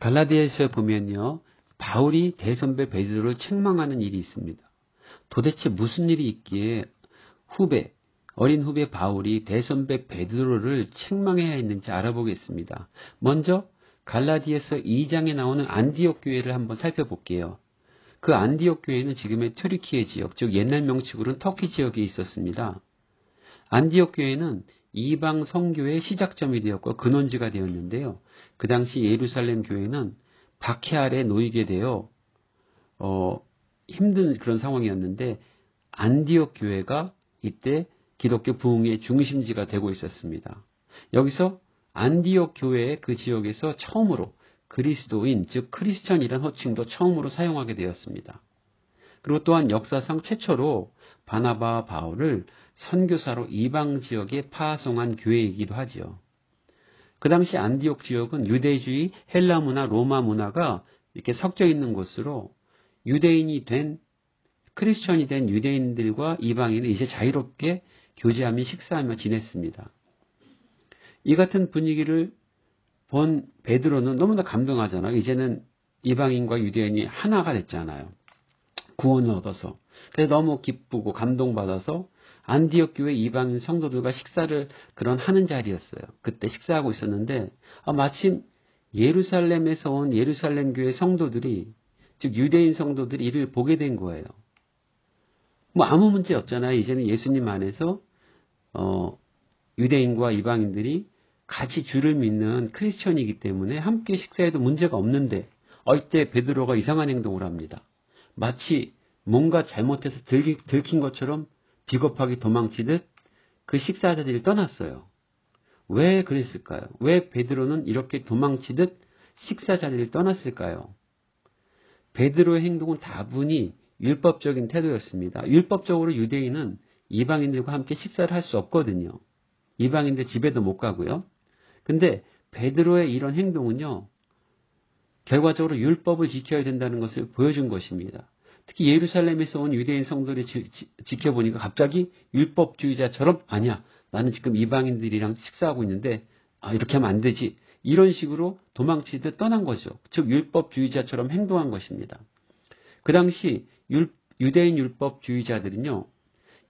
갈라디아서에 보면요, 바울이 대선배 베드로를 책망하는 일이 있습니다. 도대체 무슨 일이 있기에 어린 후배 바울이 대선배 베드로를 책망해야 했는지 알아보겠습니다. 먼저 갈라디아서 2장에 나오는 안디옥 교회를 한번 살펴볼게요. 그 안디옥 교회는 지금의 튀르키예 지역, 즉 옛날 명칭으로는 터키 지역에 있었습니다. 안디옥 교회는 이방 선교의 시작점이 되었고 근원지가 되었는데요. 그 당시 예루살렘 교회는 박해 아래 놓이게 되어 힘든 그런 상황이었는데 안디옥 교회가 이때 기독교 부흥의 중심지가 되고 있었습니다. 여기서 안디옥 교회의 그 지역에서 처음으로 그리스도인, 즉 크리스천이라는 호칭도 처음으로 사용하게 되었습니다. 그리고 또한 역사상 최초로 바나바 바울을 선교사로 이방 지역에 파송한 교회이기도 하지요. 그 당시 안디옥 지역은 유대주의, 헬라 문화, 로마 문화가 이렇게 섞여 있는 곳으로 유대인이 된 크리스천이 된 유대인들과 이방인은 이제 자유롭게 교제하며 식사하며 지냈습니다. 이 같은 분위기를 본 베드로는 너무나 감동하잖아요. 이제는 이방인과 유대인이 하나가 됐잖아요. 구원을 얻어서. 그래서 너무 기쁘고 감동받아서 안디옥 교회 이방인 성도들과 식사를 하는 자리였어요. 그때 식사하고 있었는데 마침 예루살렘에서 온 예루살렘 교회 성도들이, 즉 유대인 성도들이 이를 보게 된 거예요. 아무 문제 없잖아요. 이제는 예수님 안에서 유대인과 이방인들이 같이 주를 믿는 크리스천이기 때문에 함께 식사해도 문제가 없는데 이때 베드로가 이상한 행동을 합니다. 마치 뭔가 잘못해서 들킨 것처럼 비겁하게 도망치듯 그 식사 자리를 떠났어요. 왜 그랬을까요? 왜 베드로는 이렇게 도망치듯 식사 자리를 떠났을까요? 베드로의 행동은 다분히 율법적인 태도였습니다. 율법적으로 유대인은 이방인들과 함께 식사를 할 수 없거든요. 이방인들 집에도 못 가고요. 근데 베드로의 이런 행동은요, 결과적으로 율법을 지켜야 된다는 것을 보여준 것입니다. 특히 예루살렘에서 온 유대인 성도들이 지켜보니까 갑자기 율법주의자처럼, 아니야, 나는 지금 이방인들이랑 식사하고 있는데 이렇게 하면 안 되지, 이런 식으로 도망치듯 떠난 거죠. 즉 율법주의자처럼 행동한 것입니다. 그 당시 유대인 율법주의자들은요,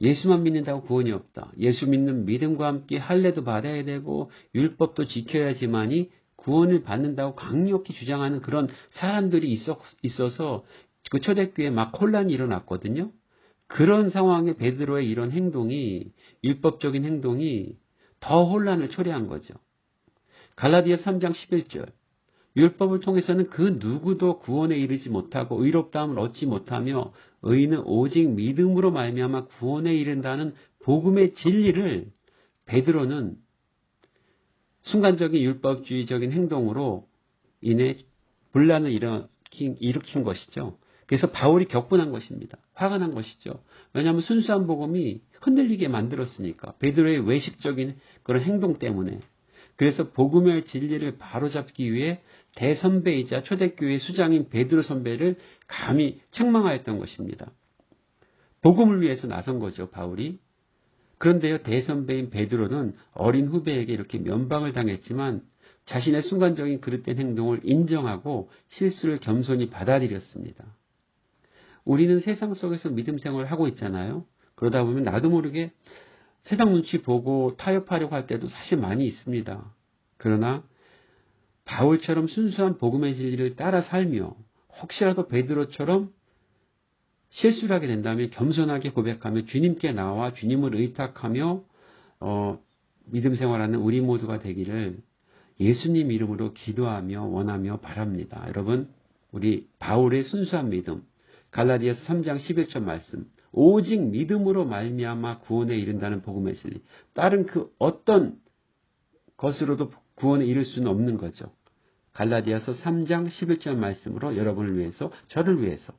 예수만 믿는다고 구원이 없다. 예수 믿는 믿음과 함께 할례도 받아야 되고 율법도 지켜야지만이 구원을 받는다고 강력히 주장하는 그런 사람들이 있어서 그 초대교회에 막 혼란이 일어났거든요. 그런 상황에 베드로의 이런 행동이, 율법적인 행동이 더 혼란을 초래한 거죠. 갈라디아 3장 11절. 율법을 통해서는 그 누구도 구원에 이르지 못하고 의롭다함을 얻지 못하며 의인은 오직 믿음으로 말미암아 구원에 이른다는 복음의 진리를 베드로는 순간적인 율법주의적인 행동으로 인해 분란을 일으킨 것이죠. 그래서 바울이 격분한 것입니다. 화가 난 것이죠. 왜냐하면 순수한 복음이 흔들리게 만들었으니까. 베드로의 외식적인 그런 행동 때문에. 그래서 복음의 진리를 바로잡기 위해 대선배이자 초대교회 수장인 베드로 선배를 감히 책망하였던 것입니다. 복음을 위해서 나선 거죠, 바울이. 그런데요, 대선배인 베드로는 어린 후배에게 이렇게 면박을 당했지만 자신의 순간적인 그릇된 행동을 인정하고 실수를 겸손히 받아들였습니다. 우리는 세상 속에서 믿음 생활을 하고 있잖아요. 그러다 보면 나도 모르게 세상 눈치 보고 타협하려고 할 때도 사실 많이 있습니다. 그러나 바울처럼 순수한 복음의 진리를 따라 살며 혹시라도 베드로처럼 실수를 하게 된다면 겸손하게 고백하며 주님께 나와 주님을 의탁하며 믿음 생활하는 우리 모두가 되기를 예수님 이름으로 기도하며 원하며 바랍니다. 여러분, 우리 바울의 순수한 믿음, 갈라디아서 3장 11절 말씀, 오직 믿음으로 말미암아 구원에 이른다는 복음의 진리, 다른 그 어떤 것으로도 구원에 이를 수는 없는 거죠. 갈라디아서 3장 11절 말씀으로 여러분을 위해서, 저를 위해서,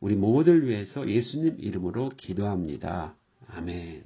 우리 모두를 위해서 예수님 이름으로 기도합니다. 아멘.